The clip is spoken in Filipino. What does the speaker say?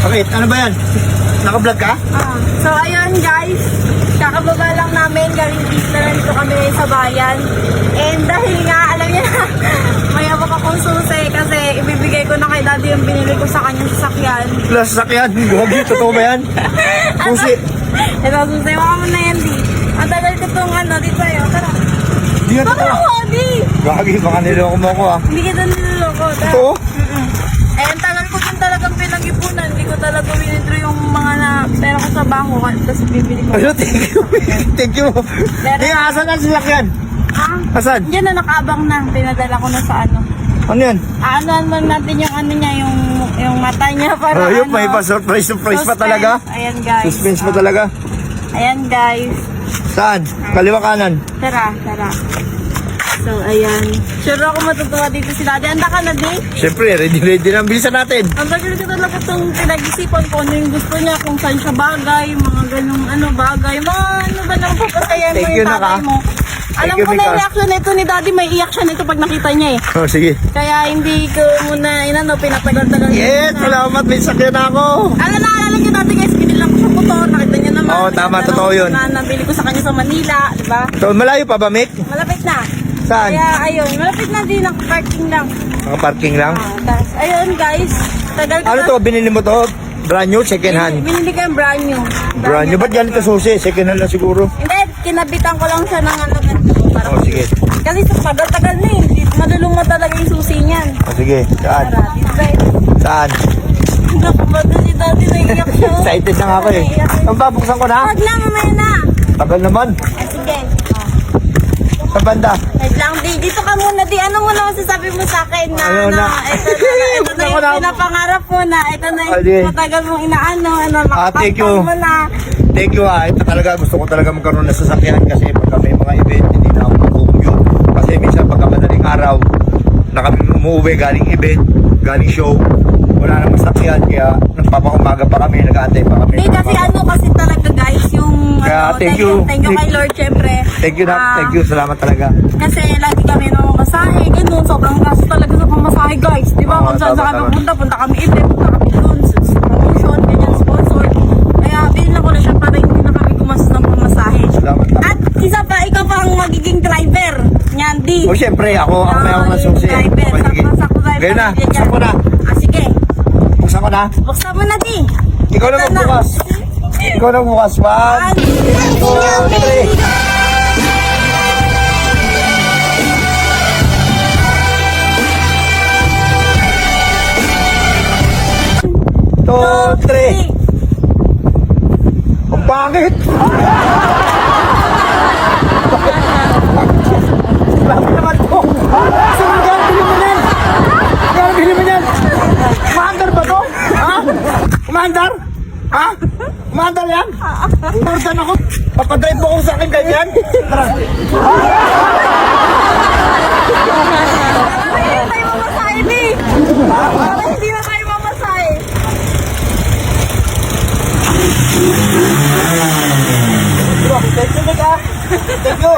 Bakit? Ano ba yan? Naka-vlog ka? So ayun guys, kakababa lang namin, galing pista na dito kami sa bayan. And dahil nga, alam niya na, may abak akong susi kasi ibibigay ko na kay daddy yung binili ko sa kanyang sasakyan. Plus sasakyan. Gagi, totoo ba yan? Susi. Ito, susi mo mo na yan, di. Ang tagal ko itong dito sa'yo, tara. Di nga Baka totoo. ako, di. Gagi, baka niloko mo ako ah. Hindi kita niloloko, tara. Totoo? Eh, ang tagal ko din talagang pinag-ipunan. Hindi ko talaga winidro yung mga pera ko sa bangko. Tapos bibili ko. Ano, thank you. Thank you. Di nga, asan ang sasakyan? Asan? Diyan na nakaabang na. Pinadala ko na sa ano. Ano yan? Ano natin yung niya, yung mata niya para Oh, yun, may pa-surprise pa talaga. Ayan guys. Suspense pa talaga. Ayan guys. Saan? Kaliwa kanan. Tara. So, ayan. Sure ako matutuwa dito si Daddy. Anda ka na, di? Siyempre, ready na. Bilisan natin. Ang tagal ko talaga itong pinag-isipan ko ano yung gusto niya, kung saan siya bagay, mga ganong bagay, mga ano ba nang papasayan mo Thank you, yung tatay Naka. mo. Alam Thank you, ko na yung Mika. reaction nito ni Daddy, may iyak siya nito pag nakita niya eh. Oh, sige. Kaya hindi ko muna, pinatagal-tagal. Yes, salamat. May sakyan ako. Naalala niyo dati guys, binilang ko siya motor, nakita niyo naman. Oo, tama, totoo yun. Na nabili ko sa kanya sa Manila, di ba? So, malayo pa ba, Mick? Malapit na. Saan? Kaya ayun, malapit na din, parking lang. Naka-parking lang. Tas, ayun guys, tagal ko Ano to? Binili mo to? Brand new? Second hand? Binili ko yung brand new. Brand new? Ba't ganito susi? Second hand lang siguro. Hindi, kinabitan ko lang siya ng ganito. Para Oh, sige. Kasi sa tagal na eh. Madulong mo talaga yung susi niyan. Oh, sige. Saan? Tara, design. Saan? Naku, ba't si Daddy naiiyak siya? Excited na nga ako eh. Naiiyak. Ang babuksan ko na? Wag na, mamaya na. Tagal naman. Sige. Sa banda. Wait lang, di. Dito ka muna, di. Ano mo na masasabi mo sa akin na, Ayaw na. ito na Ako yung na. pinapangarap mo na, ito na Adi. yung matagal mong inaano, Thank you. nakapagpag mo na. Thank you ha. Ito talaga gusto ko talaga magkaroon ng sasakyan kasi pagka may mga event, hindi na ako mag-commute. Kasi minsan pagka madaling araw, na kami umuwi galing event, galing show, wala na masakyan. Kaya nagpapaumaga pa kami, nag-aantay pa kami. Hindi, kasi kasi talaga guys, yung Kaya, thank you. Thank you kay Lord, syempre. Thank you na. Thank you. Salamat talaga. Kasi lagi kami namamasahe, ganun, sobrang gasto talaga sa pamasahe guys. Di ba? Oo, Kung saan tama, saan kami tama. punta kami event, punta kami dun, sa promotion, ganyan, sponsor. Kaya bilhin ko na siya para hindi na kami gumastos ng pamasahe. Salamat. At isa pa, ikaw pa ang magiging driver. Yan, di. O syempre, ako may ako na susi. Driver, Okay, sige. sakto driver. Ngayon na, Yan, buksan ko na. Sige, Buksan ko na. buksan mo na, di. Ikaw na magbukas. Ikaw na magbukas. 1, 2, 3. Two, three. Ang pangit! Grabe naman to! Saan ang bili mo yan? Saan bili mo yan? Commander ba to? Ha? Commander? Ha? Commander yan? Commander ako? Papadrive mo ko sa akin ganyan? Tara! Hindi tayo mamasahe, di. Hindi na tayo mamasahe. Thank you, Mika! Thank you!